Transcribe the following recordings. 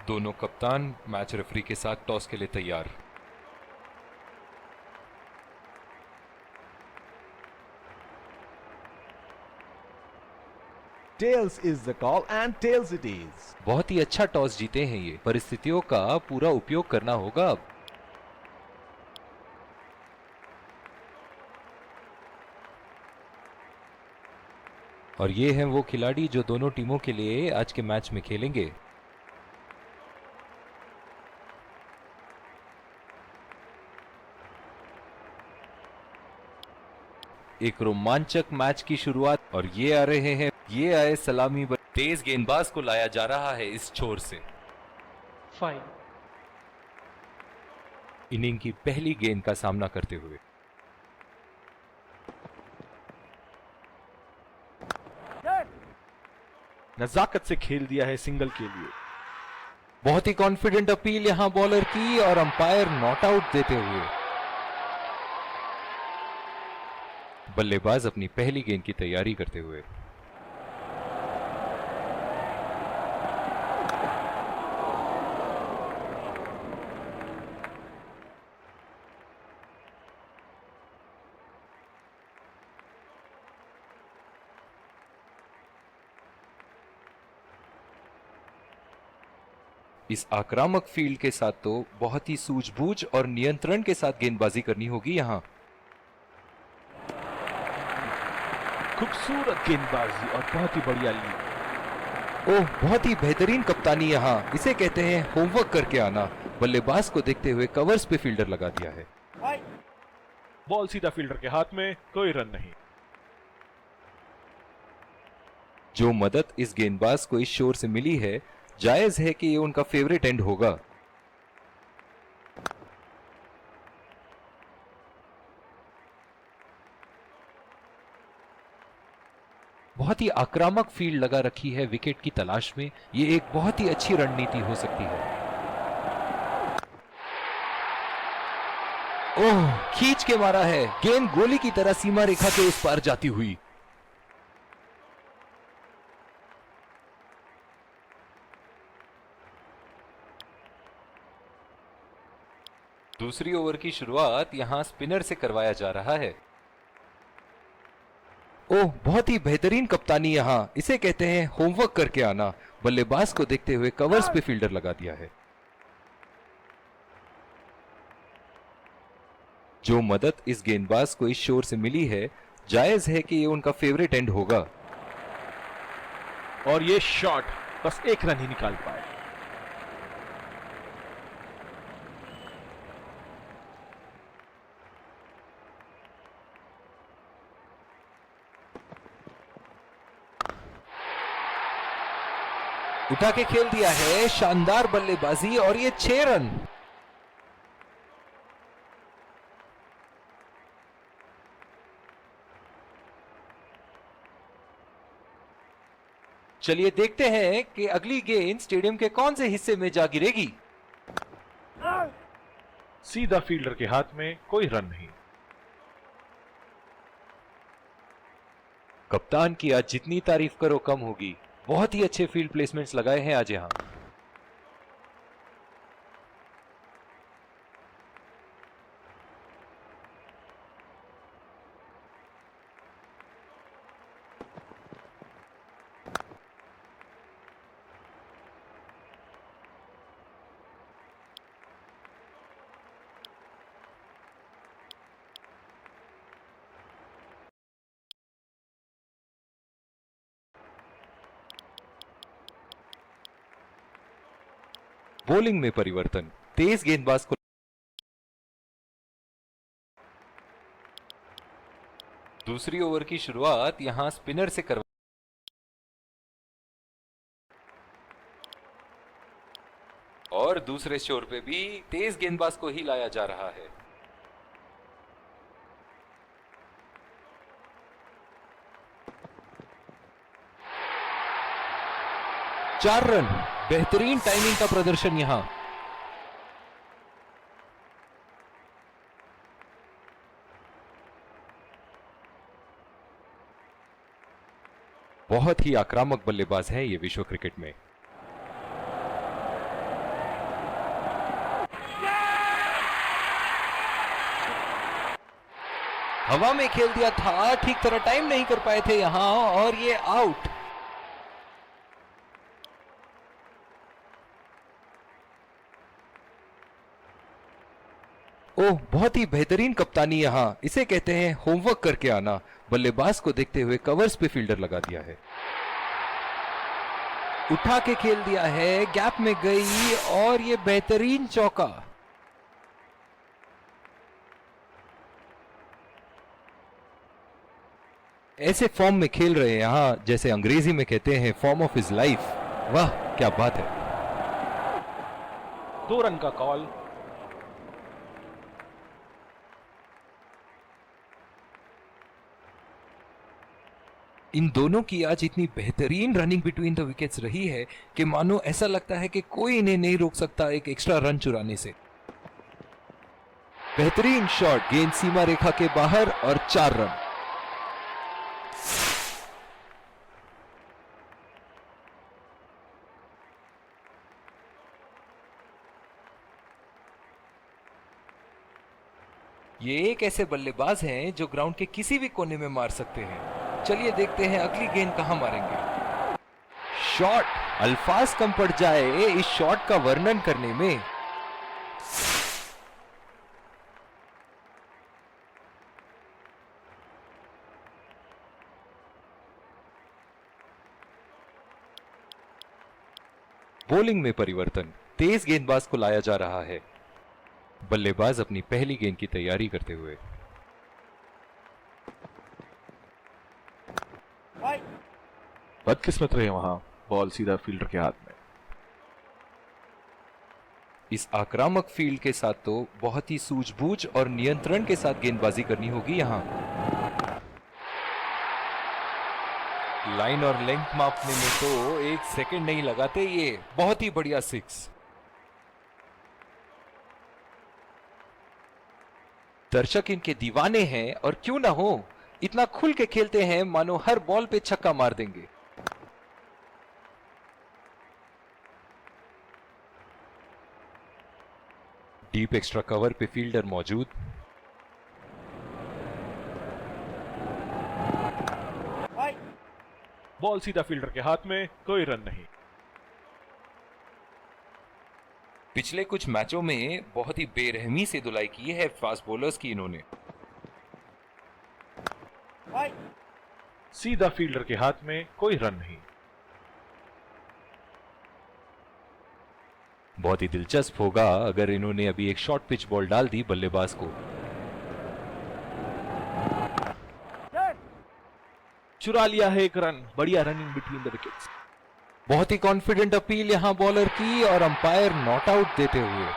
दोनों कप्तान match referee के साथ टॉस के लिए तैयार। Tails is the call and tails it is. बहुत ही अच्छा टॉस जीते हैं ये, परिस्थितियों का पूरा उपयोग करना होगा अब। और ये हैं वो खिलाड़ी जो दोनों टीमों के लिए आज के मैच में खेलेंगे। एक रोमांचक मैच की शुरुआत और ये आ रहे हैं, ये आए सलामी। तेज गेंदबाज को लाया जा रहा है इस छोर से। 5 इनिंग की पहली गेंद का सामना करते हुए नजाकत से खेल दिया है सिंगल के लिए। बहुत ही कॉन्फिडेंट अपील यहां बॉलर की और अंपायर नॉट आउट देते हुए। बल्लेबाज अपनी पहली गेंद की तैयारी करते हुए। इस आक्रामक फील्ड के साथ तो बहुत ही सूझबूझ और नियंत्रण के साथ गेंदबाजी करनी होगी यहां। खूबसूरत गेंदबाजी और बहुत ही बढ़िया लीड। ओह, बहुत ही बेहतरीन कप्तानी यहां, इसे कहते हैं होमवर्क करके आना। बल्लेबाज को देखते हुए कवर्स पे फील्डर लगा दिया है। बॉल सीधा फील्डर के हाथ में, कोई रन नहीं। जो मदद इस गेंदबाज को इस शोर से मिली है, जायज है कि ये उनका फेवरेट एंड होगा। बहुत ही आक्रामक फील्ड लगा रखी है विकेट की तलाश में। ये एक बहुत ही अच्छी रणनीति हो सकती है। ओह, खींच के मारा है, गेंद गोली की तरह सीमा रेखा के उस पार जाती हुई। दूसरी ओवर की शुरुआत यहां स्पिनर से करवाया जा रहा है। ओह, बहुत ही बेहतरीन कप्तानी यहां, इसे कहते हैं होमवर्क करके आना। बल्लेबाज को देखते हुए कवर्स पे फील्डर लगा दिया है। जो मदद इस गेंदबाज को इस शोर से मिली है, जायज है कि ये उनका फेवरेट एंड होगा। और ये शॉट बस एक रन ही निकाल पाए। उठा के खेल दिया है, शानदार बल्लेबाजी और ये 6 रन। चलिए देखते हैं कि अगली गेंद स्टेडियम के कौन से हिस्से में जा गिरेगी। सीधा फील्डर के हाथ में, कोई रन नहीं। कप्तान की आज जितनी तारीफ करो कम होगी। बहुत ही अच्छे फील्ड प्लेसमेंट्स लगाए हैं आज यहां। बॉलिंग में परिवर्तन, तेज गेंदबाज को दूसरी ओवर की शुरुआत यहां स्पिनर से करवा और दूसरे शोर पे भी तेज गेंदबाज को ही लाया जा रहा है। चार रन, बेहतरीन टाइमिंग का प्रदर्शन यहां। बहुत ही आक्रामक बल्लेबाज है ये विश्व क्रिकेट में। हवा में खेल दिया था, ठीक तरह टाइम नहीं कर पाए थे यहां और ये आउट। ओह, बहुत ही बेहतरीन कप्तानी यहां, इसे कहते हैं होमवर्क करके आना। बल्लेबाज को देखते हुए कवर्स पे फील्डर लगा दिया है, उठा के खेल दिया है, गैप में गई और ये बेहतरीन चौका। ऐसे फॉर्म में खेल रहे हैं यहां, जैसे अंग्रेजी में कहते हैं फॉर्म ऑफ हिज लाइफ। वाह क्या बात है। 2 रन का कॉल। इन दोनों की आज इतनी बेहतरीन रनिंग बिटवीन द विकेट्स रही है कि मानो ऐसा लगता है कि कोई इन्हें नहीं रोक सकता एक एक्स्ट्रा रन चुराने से। बेहतरीन शॉट, गेंद सीमा रेखा के बाहर और 4 रन। ये एक ऐसे बल्लेबाज हैं जो ग्राउंड के किसी भी कोने में मार सकते हैं। चलिए देखते हैं अगली गेंद कहां मारेंगे। शॉट, अल्फाज कम पड़ जाए इस शॉट का वर्णन करने में। बॉलिंग में परिवर्तन, तेज गेंदबाज को लाया जा रहा है। बल्लेबाज अपनी पहली गेंद की तैयारी करते हुए। बदकिस्मत रहे वहां, बॉल सीधा फील्डर के हाथ में। इस आक्रामक फील्ड के साथ तो बहुत ही सूझबूझ और नियंत्रण के साथ गेंदबाजी करनी होगी यहां। लाइन और लेंथ मापने में तो 1 सेकंड नहीं लगाते ये। बहुत ही बढ़िया 6। दर्शक इनके दीवाने हैं और क्यों ना हो, इतना खुल के खेलते हैं मानो हर बॉल पे छक्का मार देंगे। डीप एक्स्ट्रा कवर पे फील्डर मौजूद। बॉल सीधा फील्डर के हाथ में, कोई रन नहीं। पिछले कुछ मैचों में बहुत ही बेरहमी से धुलाई की है फास्ट बॉलर्स की इन्होंने। सीधा फील्डर के हाथ में, कोई रन नहीं। बहुत ही दिलचस्प होगा अगर इन्होंने अभी एक शॉर्ट पिच बॉल डाल दी बल्लेबाज को। चुरा लिया है 1 रन। बढ़िया रनिंग बिटवीन द विकेट्स। बहुत ही कॉन्फिडेंट अपील यहां बॉलर की और अंपायर नॉट आउट देते हुए।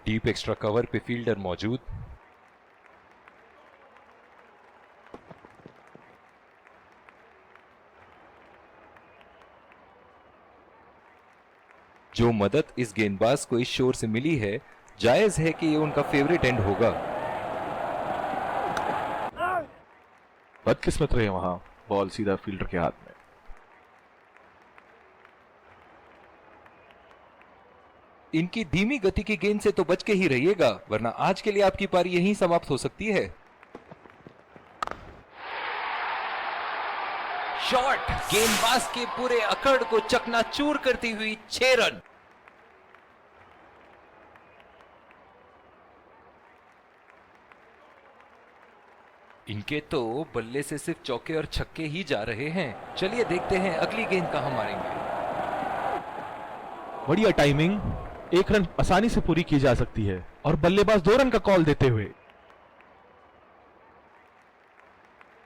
डीप एक्स्ट्रा कवर पे फील्डर मौजूद। जो मदद इस गेंदबाज को इस शोर से मिली है, जायज है कि ये उनका फेवरेट एंड होगा। बदकिस्मत रहे वहां, बॉल सीधा फील्डर के हाथ में। इनकी धीमी गति की गेंद से तो बच के ही रहिएगा, वरना आज के लिए आपकी पारी यहीं समाप्त हो सकती है। शॉट, गेंदबाज के पूरे अकड़ को चकनाचूर करती हुई 6 रन। इनके तो बल्ले से सिर्फ चौके और छक्के ही जा रहे हैं। चलिए देखते हैं अगली गेंद कहां मारेंगे। बढ़िया टाइमिंग, 1 रन आसानी से पूरी की जा सकती है और बल्लेबाज 2 रन का कॉल देते हुए।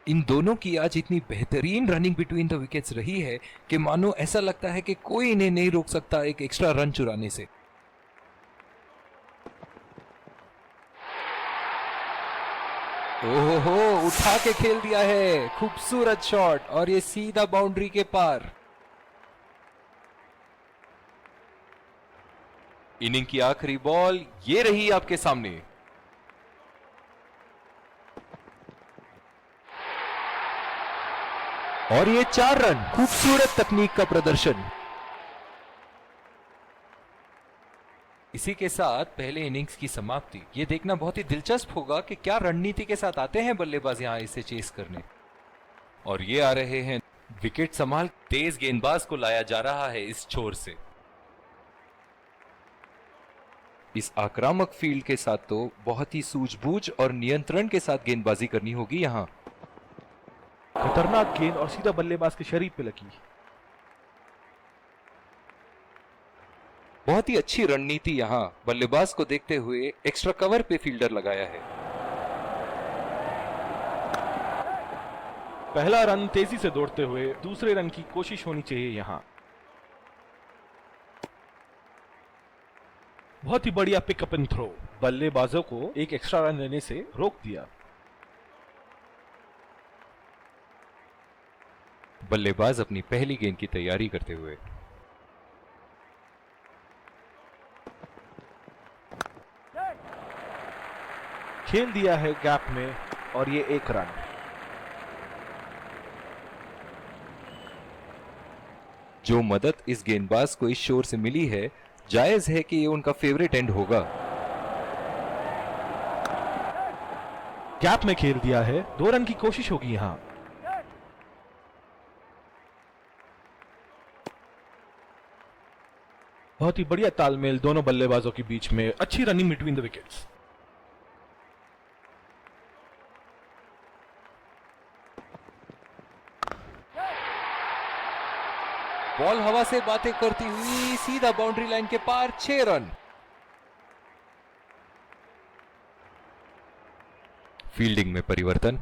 इन दोनों की आज इतनी बेहतरीन रनिंग बिटवीन द विकेट्स रही है कि मानो ऐसा लगता है कि कोई इन्हें नहीं रोक सकता एक एक्स्ट्रा रन चुराने से। ओहो, उठा के खेल दिया है, खूबसूरत शॉट और ये सीधा बाउंड्री के पार। इनिंग की आखिरी बॉल, ये रही आपके सामने। और ये 4 रन, खूबसूरत तकनीक का प्रदर्शन। इसी के साथ पहले इनिंग्स की समाप्ति। ये देखना बहुत ही दिलचस्प होगा कि क्या रणनीति के साथ आते हैं बल्लेबाज यहां इसे चेस करने। और ये आ रहे हैं विकेट संभाल, तेज गेंदबाज को लाया जा रहा है इस छोर से। इस आक्रामक फील्ड के साथ तो बहुत ही सूझबूझ और नियंत्रण के साथ गेंदबाजी करनी होगी यहां। खतरनाक गेंद और सीधा बल्लेबाज के शरीर पे लगी। बहुत ही अच्छी रणनीति यहां बल्लेबाज को देखते हुए एक्स्ट्रा कवर पे फील्डर लगाया है। पहला रन तेजी से दौड़ते हुए दूसरे रन की कोशिश होनी चाहिए यहां। बहुत ही बढ़िया पिकअप एंड थ्रो, बल्लेबाजों को एक एक्स्ट्रा रन लेने से रोक दिया। बल्लेबाज अपनी पहली गेंद की तैयारी करते हुए। खेल दिया है गैप में और ये एक रन। जो मदद इस गेंदबाज को इस शोर से मिली है, जायज है कि ये उनका फेवरेट एंड होगा। गैप में खेल दिया है, 2 रन की कोशिश होगी यहां। बहुत ही बढ़िया तालमेल दोनों बल्लेबाजों के बीच में, अच्छी running between the wickets. Ball हवा से बातें करती हुई सीधा बाउंड्री लाइन के पार, 6 रन। फील्डिंग में परिवर्तन।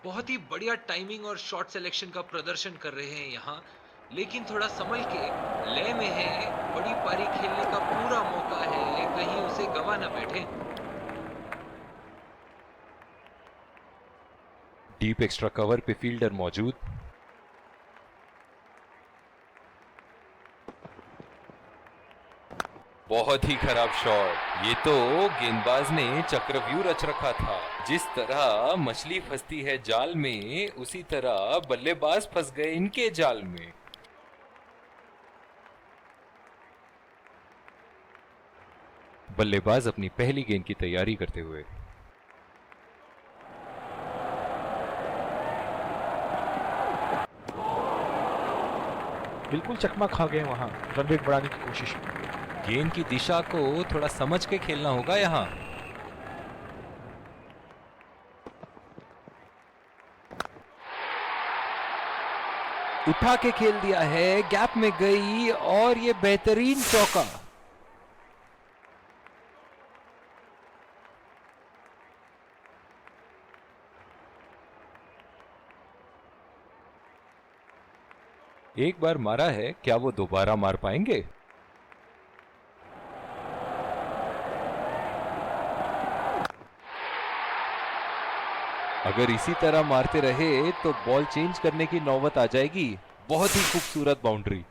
बहुत ही बढ़िया टाइमिंग और शॉट सिलेक्शन का प्रदर्शन कर रहे हैं यहां, लेकिन थोड़ा संभल के, लय में है, बड़ी पारी खेलने का पूरा मौका है, कहीं उसे गवा न बैठे। डीप एक्स्ट्रा कवर पे फील्डर मौजूद। बहुत ही खराब शॉट। ये तो गेंदबाज ने चक्रव्यूह रच रखा था। जिस तरह मछली फंसती है जाल में, उसी तरह बल्लेबाज फंस गए इनके जाल में। बल्लेबाज अपनी पहली गेंद की तैयारी करते हुए। बिल्कुल चकमा खा गए वहां, रन रेट बढ़ाने की कोशिश में। गेंद की दिशा को थोड़ा समझ के खेलना होगा यहां। उठा के खेल दिया है, गैप में गई और ये बेहतरीन चौका। एक बार मारा है, क्या वो दोबारा मार पाएंगे? अगर इसी तरह मारते रहे तो बॉल चेंज करने की नौबत आ जाएगी। बहुत ही खूबसूरत बाउंड्री।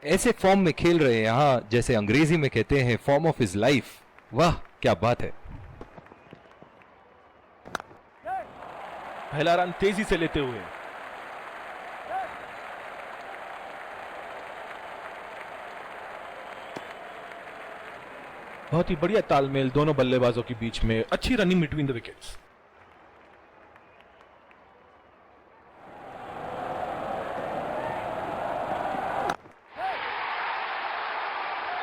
ऐसे फॉर्म में खेल रहे हैं यहां, जैसे अंग्रेजी में कहते हैं फॉर्म ऑफ हिज लाइफ। वाह क्या बात है। पहला रन तेजी से लेते हुए। बहुत ही बढ़िया तालमेल दोनों बल्लेबाजों के बीच में, अच्छी रनिंग बिटवीन द विकेट्स।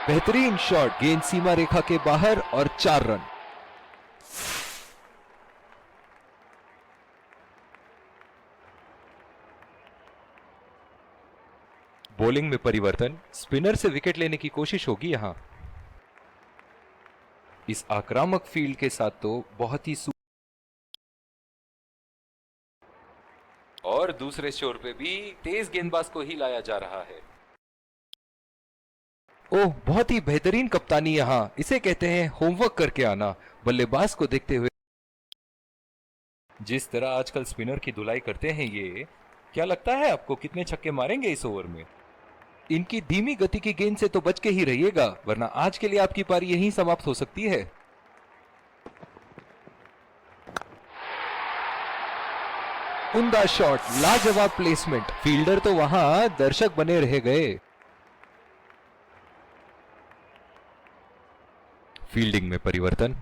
बेहतरीन शॉट, गेंद सीमा रेखा के बाहर और 4 रन। बॉलिंग में परिवर्तन, स्पिनर से विकेट लेने की कोशिश होगी यहां। इस आक्रामक फील्ड के साथ तो बहुत ही और दूसरे छोर पे भी तेज गेंदबाज को ही लाया जा रहा है। ओह, बहुत ही बेहतरीन कप्तानी यहां, इसे कहते हैं होमवर्क करके आना। बल्लेबाज को देखते हुए। जिस तरह आजकल स्पिनर की धुलाई करते हैं ये, क्या लगता है आपको कितने छक्के मारेंगे इस ओवर में? इनकी धीमी गति की गेंद से तो बच के ही रहिएगा, वरना आज के लिए आपकी पारी यहीं समाप्त हो सकती है। उम्दा शॉट, लाजवाब प्लेसमेंट। फील्डर तो वहां दर्शक बने रह गए। फील्डिंग में परिवर्तन।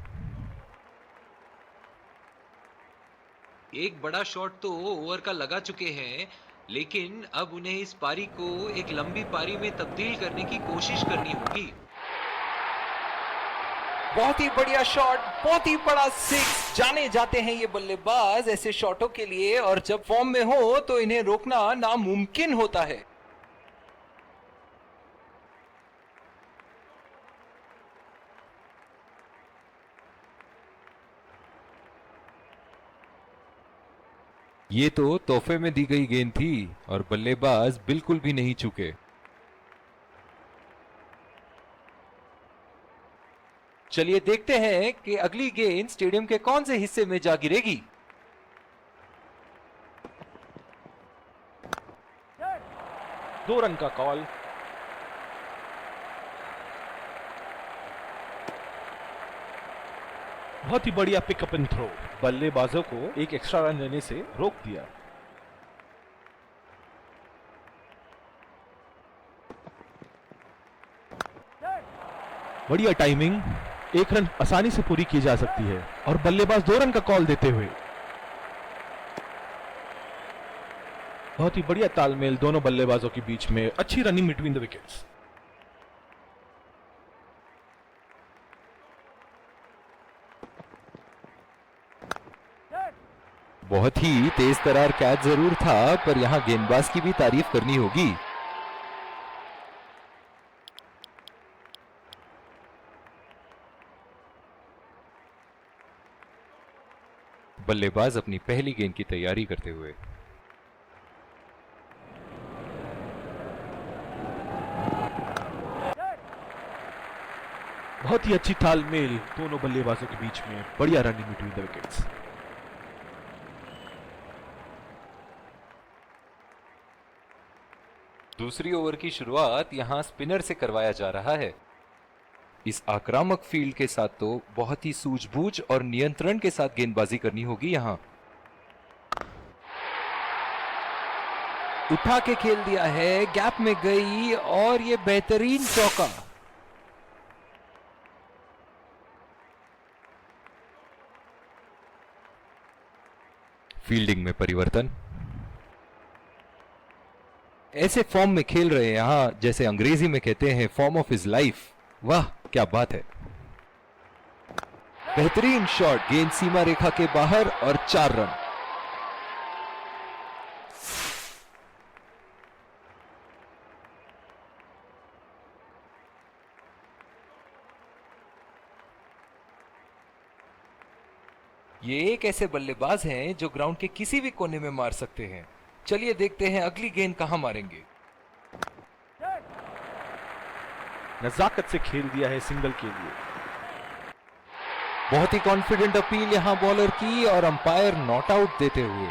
एक बड़ा शॉट तो ओवर का लगा चुके हैं, लेकिन अब उन्हें इस पारी को एक लंबी पारी में तब्दील करने की कोशिश करनी होगी। बहुत ही बढ़िया शॉट, बहुत ही बड़ा सिक्स। जाने जाते हैं ये बल्लेबाज ऐसे शॉटों के लिए, और जब फॉर्म में हो तो इन्हें रोकना नामुमकिन होता है। ये तो तोहफे में दी गई गेंद थी और बल्लेबाज बिल्कुल भी नहीं चूके। चलिए देखते हैं कि अगली गेंद स्टेडियम के कौन से हिस्से में जा गिरेगी। 2 रन का कॉल। बहुत ही बढ़िया पिकअप एंड थ्रो, बल्लेबाजों को एक एक्स्ट्रा रन लेने से रोक दिया। बढ़िया टाइमिंग, 1 रन आसानी से पूरी की जा सकती है और बल्लेबाज 2 रन का कॉल देते हुए। बहुत ही बढ़िया तालमेल दोनों बल्लेबाजों के बीच में, अच्छी रनिंग बिटवीन द विकेट्स। बहुत ही तेज तरार कैच जरूर था, पर यहां गेंदबाज की भी तारीफ करनी होगी। बल्लेबाज अपनी पहली गेंद की तैयारी करते हुए। बहुत ही अच्छी तालमेल दोनों बल्लेबाजों के बीच में, बढ़िया रनिंग बिटवीन द विकेट्स। दूसरी ओवर की शुरुआत यहां स्पिनर से करवाया जा रहा है। इस आक्रामक फील्ड के साथ तो बहुत ही सूझबूझ और नियंत्रण के साथ गेंदबाजी करनी होगी। यहां उठा के खेल दिया है, गैप में गई और ये बेहतरीन चौका। फील्डिंग में परिवर्तन। ऐसे फॉर्म में खेल रहे हैं यहां, जैसे अंग्रेजी में कहते हैं फॉर्म ऑफ हिज लाइफ। वाह क्या बात है। बेहतरीन शॉट, गेंद सीमा रेखा के बाहर और 4 रन। ये एक ऐसे बल्लेबाज हैं जो ग्राउंड के किसी भी कोने में मार सकते हैं। चलिए देखते हैं अगली गेंद कहां मारेंगे। नजाकत से खेल दिया है सिंगल के लिए। बहुत ही कॉन्फिडेंट अपील यहां बॉलर की और अंपायर नॉट आउट देते हुए।